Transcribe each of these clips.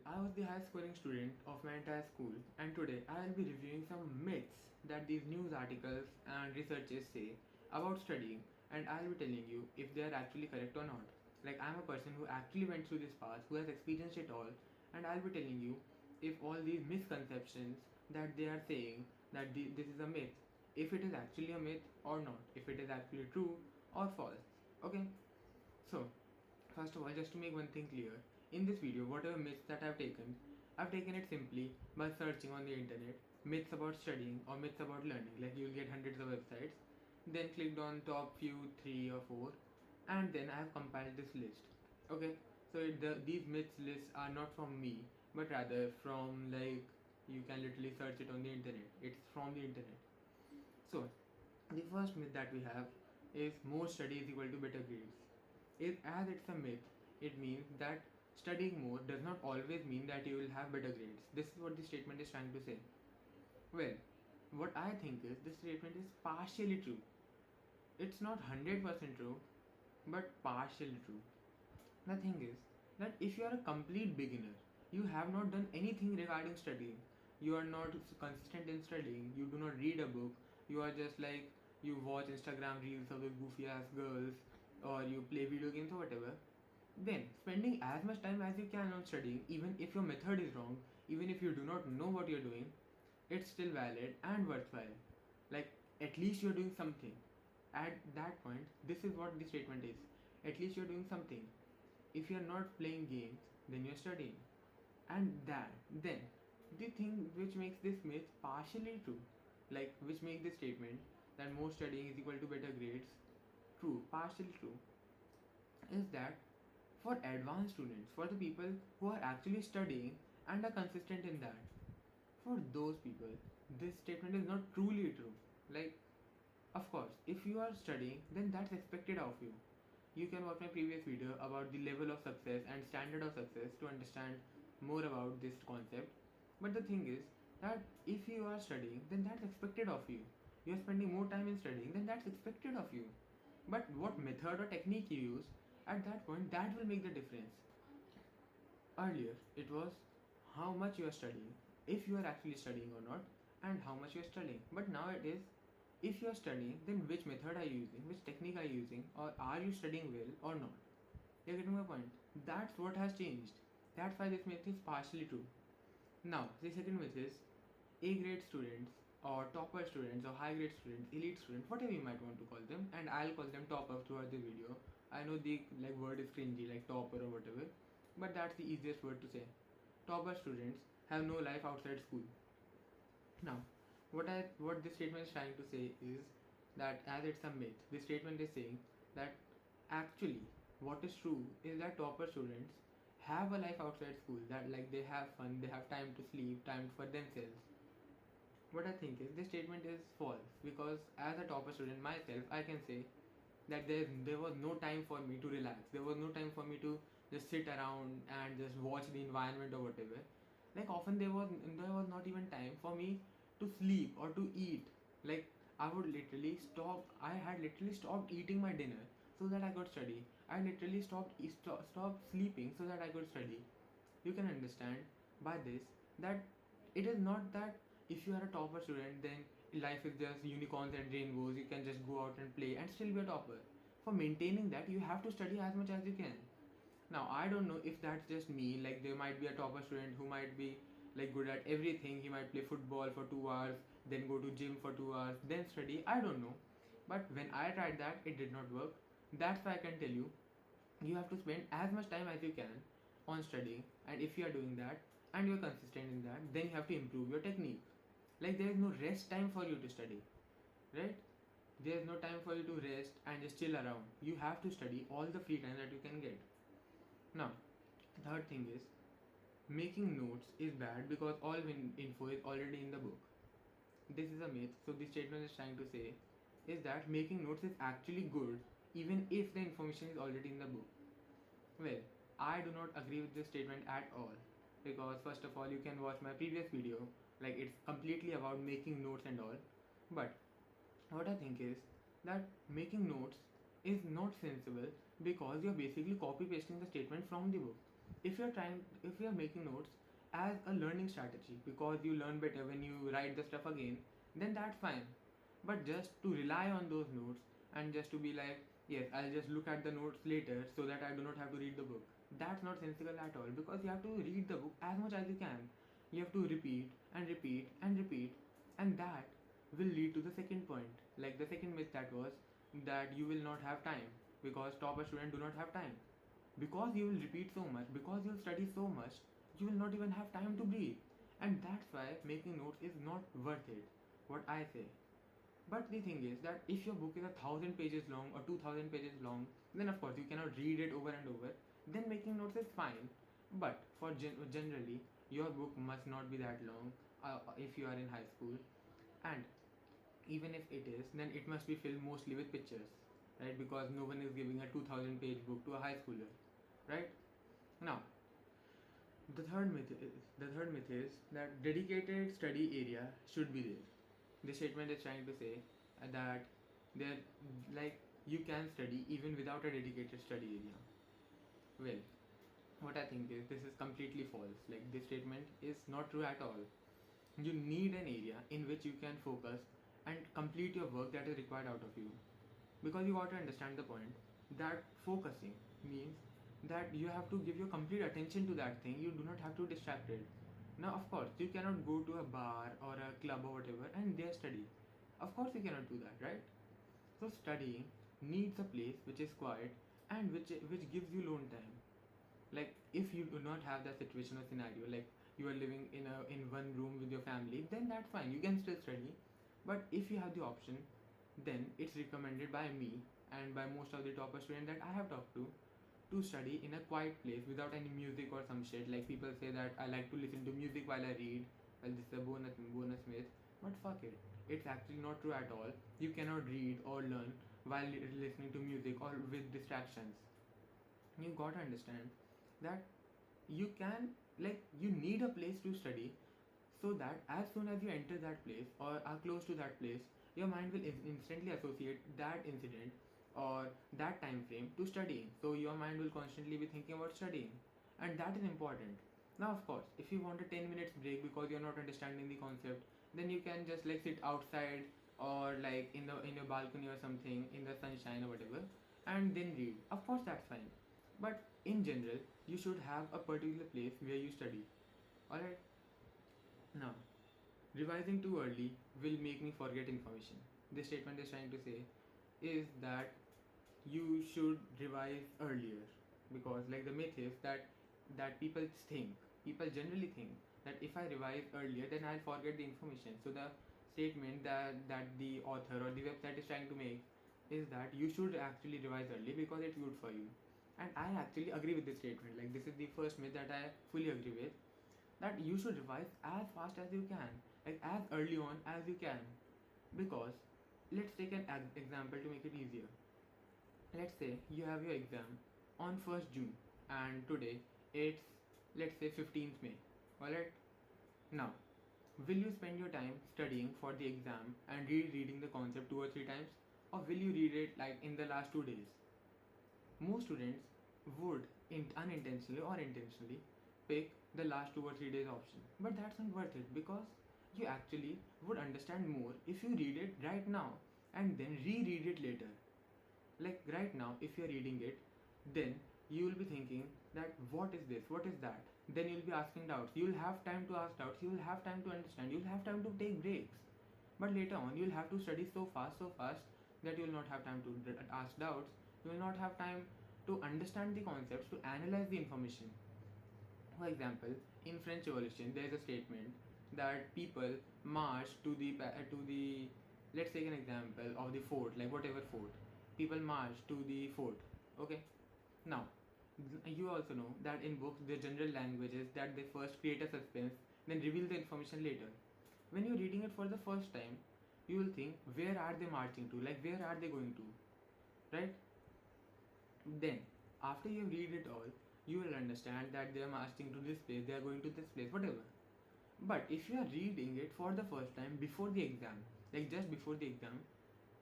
I was the highest scoring student of my entire school, and today I will be reviewing some myths that these news articles and researches say about studying, and I'll be telling you if they are actually correct or not. Like, I'm a person who actually went through this path, who has experienced it all, and I'll be telling you if all these misconceptions that they are saying that this is a myth, if it is actually a myth or not, if it is actually true or false. Okay, so first of all, just to make one thing clear, in this video, whatever myths that I've taken it simply by searching on the internet myths about studying or myths about learning. Like, you'll get hundreds of websites, then clicked on top few, three or four, and then I have compiled this list. Okay, so these myths lists are not from me, but rather from, like, you can literally search it on the internet. It's from the internet. So, the first myth that we have is more study is equal to better grades. As it's a myth, it means that studying more does not always mean that you will have better grades. This is what the statement is trying to say. Well, what I think is this statement is partially true. It's not 100% true, but partially true. The thing is that if you are a complete beginner, you have not done anything regarding studying, you are not consistent in studying, you do not read a book, you are just like you watch Instagram reels of those goofy ass girls, or you play video games or whatever, then spending as much time as you can on studying, even if your method is wrong, even if you do not know what you're doing, it's still valid and worthwhile. Like, at least you're doing something. At that point, this is what the statement is. At least you're doing something. If you're not playing games, then you're studying. And then the thing which makes this myth partially true, like which makes this statement that more studying is equal to better grades true, partially true, is that for advanced students, for the people who are actually studying and are consistent in that, for those people, this statement is not truly true. Like, of course, if you are studying, then that's expected of you. You can watch my previous video about the level of success and standard of success to understand more about this concept. But the thing is that if you are studying, then that's expected of you. You are spending more time in studying, then that's expected of you. But what method or technique you use at that point, that will make the difference. Earlier, it was how much you are studying, if you are actually studying or not, and how much you are studying. But now it is, if you are studying, then which method are you using, which technique are you using, or are you studying well or not? You're getting my point. That's what has changed. That's why this myth is partially true. Now, the second myth is A grade students, or topper students, or high grade students, elite students, whatever you might want to call them, and I'll call them topper throughout the video. I know the word is cringy, like topper or whatever, but that's the easiest word to say. Topper students have no life outside school. Now, what this statement is trying to say is that as it's a myth, this statement is saying that actually what is true is that topper students have a life outside school, that like they have fun, they have time to sleep, time for themselves. What I think is this statement is false, because as a topper student myself, I can say that there was no time for me to relax. There was no time for me to just sit around and just watch the environment or whatever. Like, often there was not even time for me to sleep or to eat. Like, I had literally stopped eating my dinner so that I could study. I literally stopped sleeping so that I could study. You can understand by this that it is not that if you are a topper student, then life is just unicorns and rainbows, you can just go out and play and still be a topper. For maintaining that, you have to study as much as you can. Now, I don't know if that's just me, like there might be a topper student who might be like good at everything. He might play football for 2 hours, then go to gym for 2 hours, then study. I don't know. But when I tried that, it did not work. That's why I can tell you have to spend as much time as you can on studying, and if you are doing that and you're consistent in that, then you have to improve your technique. Like, there is no rest time for you to study, right? There is no time for you to rest and just chill around. You have to study all the free time that you can get. Now, third thing is making notes is bad because all info is already in the book. This is a myth. So the statement is trying to say is that making notes is actually good even if the information is already in the book. Well, I do not agree with this statement at all, because first of all, you can watch my previous video, like it's completely about making notes and all. But what I think is that making notes is not sensible because you're basically copy pasting the statement from the book. if you're making notes as a learning strategy because you learn better when you write the stuff again, then that's fine. But just to rely on those notes and just to be like, yes, I'll just look at the notes later so that I do not have to read the book, that's not sensible at all, because you have to read the book as much as you can. You have to repeat and repeat and repeat, and that will lead to the second point. Like the second myth, that was that you will not have time, because topper students do not have time. Because you will repeat so much, because you'll study so much, you will not even have time to breathe. And that's why making notes is not worth it, what I say. But the thing is that if your book is 1,000 pages long or 2,000 pages long, then of course you cannot read it over and over. Then making notes is fine. But for generally, your book must not be that long if you are in high school. And even if it is, then it must be filled mostly with pictures, right? Because no one is giving a 2,000 page book to a high schooler, right? Now, the third myth is that dedicated study area should be there. This statement is trying to say that there, like, you can study even without a dedicated study area. Well, what I think is this is completely false. Like, this statement is not true at all. You need an area in which you can focus and complete your work that is required out of you. Because you got to understand the point that focusing means that you have to give your complete attention to that thing. You do not have to distract it. Now, of course, you cannot go to a bar or a club or whatever and there study. Of course, you cannot do that, right? So, studying needs a place which is quiet and which gives you alone time. Like, if you do not have that situation or scenario, like you are living in one room with your family, then that's fine. You can still study. But if you have the option, then it's recommended by me and by most of the topper students that I have talked to study in a quiet place without any music or some shit. Like, people say that I like to listen to music while I read. Well, this is a bonus myth, but fuck it. It's actually not true at all. You cannot read or learn while listening to music or with distractions. You gotta understand that you can, like, you need a place to study, so that as soon as you enter that place or are close to that place, your mind will instantly associate that incident or that time frame to studying. So your mind will constantly be thinking about studying, and that is important. Now, of course, if you want a 10 minutes break because you're not understanding the concept, then you can just like sit outside or like in your balcony or something in the sunshine or whatever, and then read. Of course, that's fine. But in general, you should have a particular place where you study. Alright? Now, revising too early will make me forget information. This statement is trying to say is that you should revise earlier, because like the myth is that people generally think that if I revise earlier, then I'll forget the information. So the statement that the author or the website is trying to make is that you should actually revise early because it's good for you. And I actually agree with this statement. Like, this is the first myth that I fully agree with, that you should revise as fast as you can, like as early on as you can. Because let's take an example to make it easier. Let's say you have your exam on 1st June and today it's, let's say, 15th May. Alright? Now, will you spend your time studying for the exam and rereading the concept 2 or 3 times, or will you read it like in the last 2 days? Most students would unintentionally or intentionally pick the last 2 or 3 days option, but that's not worth it, because you actually would understand more if you read it right now and then reread it later. Like right now, if you're reading it, then you will be thinking that what is this, what is that, then you'll be asking doubts. You'll have time to ask doubts, you'll have time to understand, you'll have time to take breaks. But later on, you'll have to study so fast that you'll not have time to ask doubts. You will not have time to understand the concepts, to analyze the information. For example, in French Revolution, there is a statement that people march to the let's take an example of the fort, like whatever fort. People march to the fort. Okay. Now, you also know that in books, the general language is that they first create a suspense, then reveal the information later. When you're reading it for the first time, you will think, where are they marching to? Like, where are they going to? Right? Then, after you read it all, you will understand that they are marching to this place, they are going to this place, whatever. But if you are reading it for the first time before the exam, like just before the exam,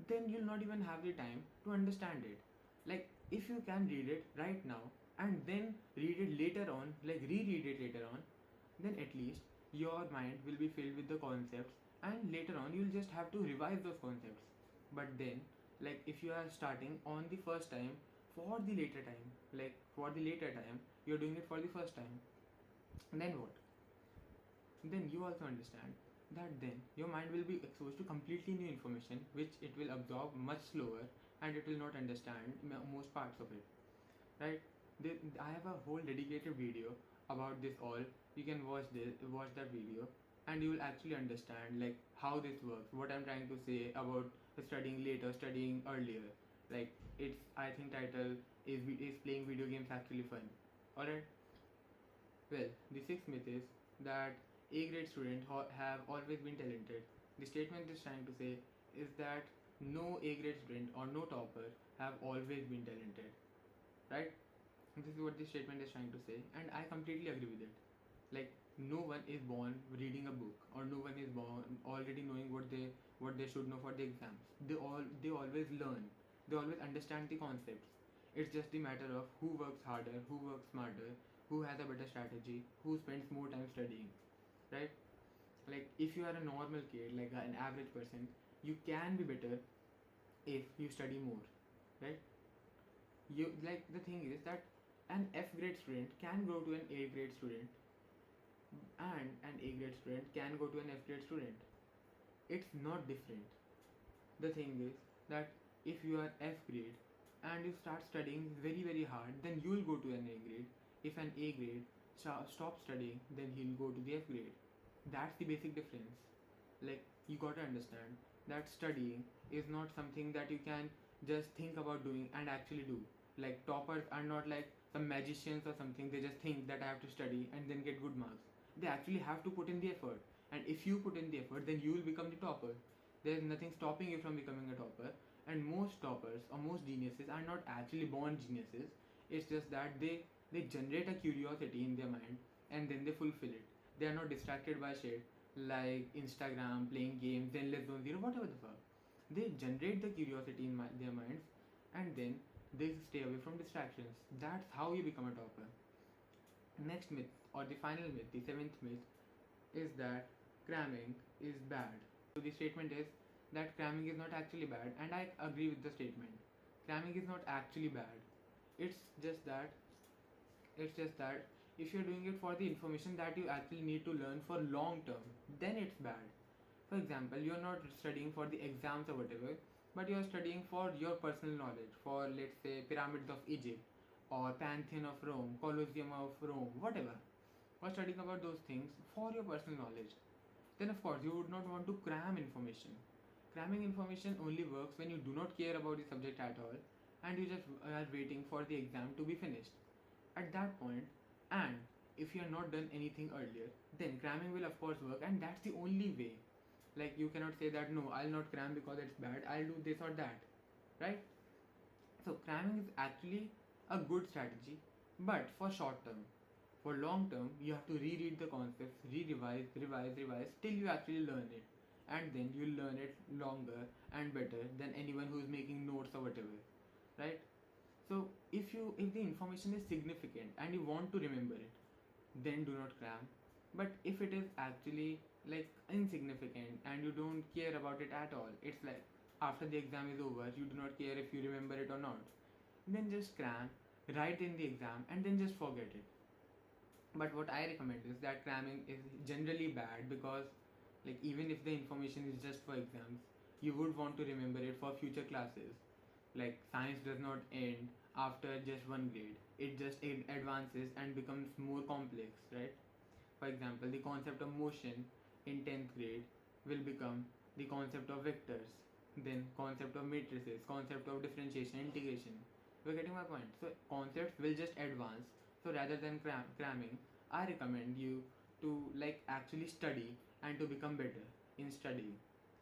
then you'll not even have the time to understand it. Like, if you can read it right now and then read it later on, like reread it later on, then at least your mind will be filled with the concepts, and later on you'll just have to revise those concepts. But then, like if you are starting on the first time for the later time, like for the later time, you're doing it for the first time, then what? Then you also understand that then your mind will be exposed to completely new information which it will absorb much slower, and it will not understand most parts of it, right? I have a whole dedicated video about this all. You can watch that video, and you will actually understand like how this works, what I'm trying to say about studying later, studying earlier. Like it's, I think title is playing video games actually fun? Alright. Well, the sixth myth is that A grade students have always been talented. The statement is trying to say is that no A grade student or no topper have always been talented, right? This is what this statement is trying to say, and I completely agree with it. Like no one is born reading a book, or no one is born already knowing what they should know for the exams. They always learn. They always understand the concepts. It's just the matter of who works harder, who works smarter, who has a better strategy, who spends more time studying, right? Like if you are a normal kid, like an average person, you can be better if you study more, right? You, like the thing is that an F grade student can go to an A grade student, and an A grade student can go to an F grade student. It's not different. The thing is that if you are F grade and you start studying very very hard, then you will go to an A grade. If an A grade stops studying, then he'll go to the F grade. That's the basic difference. Like you gotta understand that studying is not something that you can just think about doing and actually do. Like toppers are not like some magicians or something. They just think that I have to study and then get good marks. They actually have to put in the effort, and if you put in the effort, then you will become the topper. There's nothing stopping you from becoming a topper. And most toppers or most geniuses are not actually born geniuses. It's just that they generate a curiosity in their mind, and then they fulfill it. They are not distracted by shit like Instagram, playing games, endless zone zero, whatever the fuck. They generate the curiosity in their minds, and then they stay away from distractions. That's how you become a topper. Next myth, or the final myth, the seventh myth, is that cramming is bad. So the statement is that cramming is not actually bad, and I agree with the statement. Cramming is not actually bad. It's just that if you're doing it for the information that you actually need to learn for long term, then it's bad. For example, you're not studying for the exams or whatever, but you're studying for your personal knowledge, for let's say pyramids of Egypt, or Pantheon of Rome, Colosseum of Rome, whatever. Or studying about those things for your personal knowledge, then of course you would not want to cram information. Cramming information only works when you do not care about the subject at all, and you just are waiting for the exam to be finished. At that point, and if you have not done anything earlier, then cramming will of course work, and that's the only way. Like you cannot say that no, I'll not cram because it's bad, I'll do this or that, right? So cramming is actually a good strategy, but for short term. For long term, you have to reread the concepts, revise till you actually learn it, and then you'll learn it longer and better than anyone who's making notes or whatever, right? So if the information is significant and you want to remember it, then do not cram. But if it is actually like insignificant and you don't care about it at all, it's like after the exam is over, you do not care if you remember it or not, then just cram, write in the exam, and then just forget it. But what I recommend is that cramming is generally bad because, like, even if the information is just for exams, you would want to remember it for future classes. Like, science does not end after just one grade, it just advances and becomes more complex, right? For example, the concept of motion in 10th grade will become the concept of vectors, then concept of matrices, concept of differentiation, integration. You're getting my point. So concepts will just advance. So rather than cramming, I recommend you to like actually study and to become better in studying,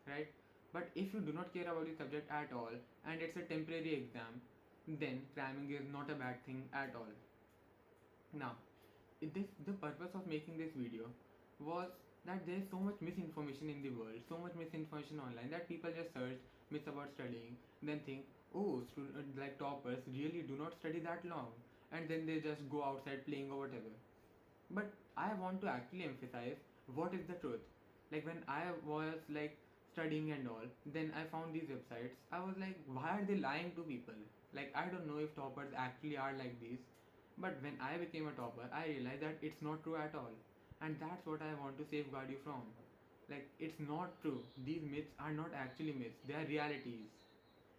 right? But if you do not care about the subject at all and it's a temporary exam, then cramming is not a bad thing at all. Now, the purpose of making this video was that there is so much misinformation in the world, so much misinformation online that people just search myths about studying, then think, oh, like toppers really do not study that long, and then they just go outside playing or whatever. But I want to actually emphasize what is the truth. Like when I was like studying and all, then I found these websites. I was like, why are they lying to people? Like I don't know if toppers actually are like these. But when I became a topper, I realized that it's not true at all. And that's what I want to safeguard you from. Like it's not true. These myths are not actually myths. They are realities.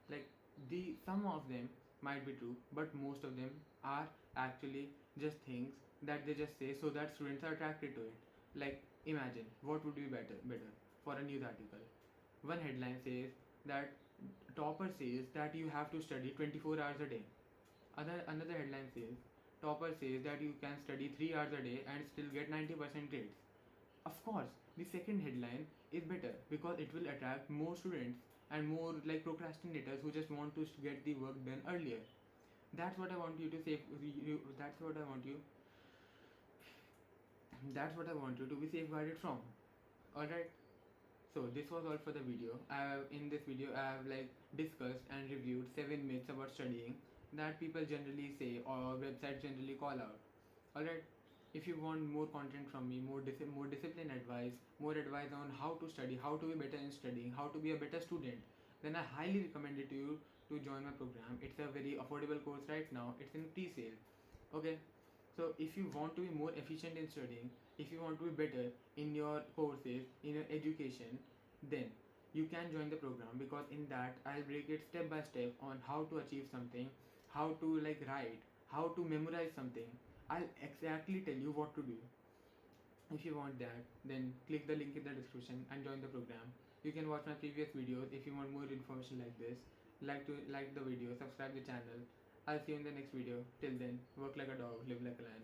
Like the some of them might be true, but most of them are actually just things that they just say so that students are attracted to it. Like imagine what would be better for a news article. One headline says that topper says that you have to study 24 hours a day. Another headline says topper says that you can study 3 hours a day and still get 90% grades. Of course, the second headline is better because it will attract more students and more like procrastinators who just want to get the work done earlier. That's what I want you to say. That's what I want you. That's what I want you to be safeguarded from. All right. So this was all for the video. In this video I have like discussed and reviewed 7 myths about studying that people generally say or websites generally call out. All right. If you want more content from me, more discipline advice, more advice on how to study, how to be better in studying, how to be a better student, then I highly recommend it to you to join my program. It's a very affordable course right now. It's in pre-sale. Okay. So if you want to be more efficient in studying, if you want to be better in your courses, in your education, then you can join the program because in that I'll break it step by step on how to achieve something, how to like write, how to memorize something. I'll exactly tell you what to do. If you want that, then click the link in the description and join the program. You can watch my previous videos if you want more information like this. Like the video, subscribe the channel. I'll see you in the next video. Till then, work like a dog, live like a lion.